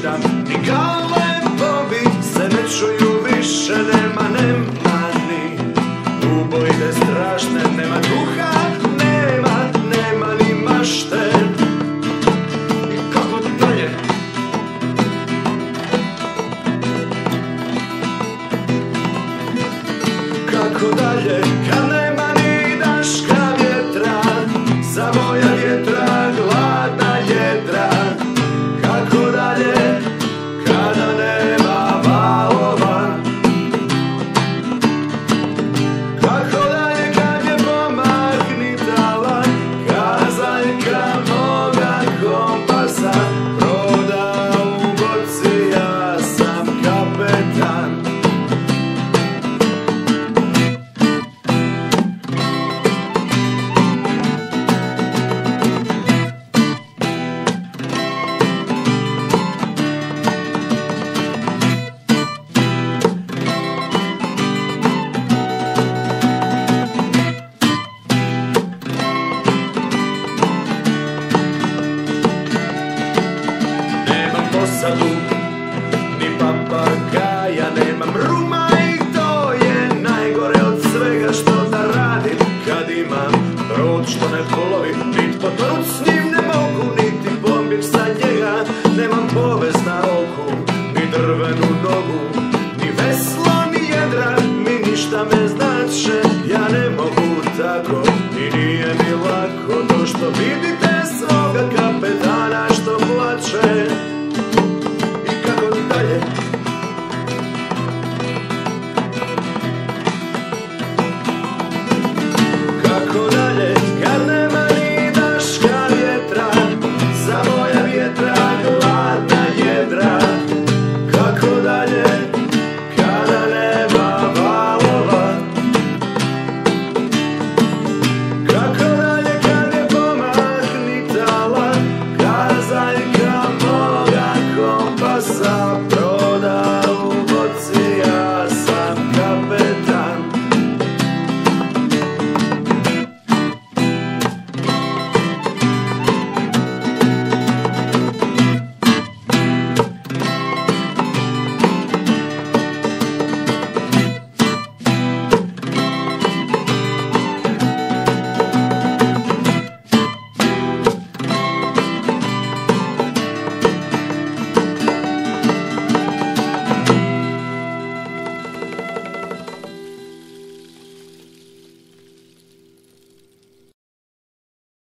ništa, ni galepovi se ne čuju više. Nema ni ubojite strašne, nema duha, nema ni mašte. I kako dalje? Kako dalje, kad nema ni daška vjetra, zavoja vjetra, gladna jedra. Kako dalje, kada nema valova? Kako dalje, kad je pomahnitala kazaljka moga kompasa? Broda u boci, ja sam kapetan. Ni papagaja, nemam ruma i to je najgore od svega što da radim. Kad imam brod što ne polovi, nit potonut s njim ne mogu, niti pobjeć sa njega. Nemam povez na oku, ni drvenu nogu, ni veslo, ni jedra, mi ništa me znače. Ja ne mogu tako i nije mi lako to što vidite svoga kapetana što plače. Kako dalje, kad nema ni daška vjetra, zavoja vjetra, gladna jedra. Kako dalje, kada nema valova? Kako dalje, kad je pomahnitala kazaljka moga kompasa?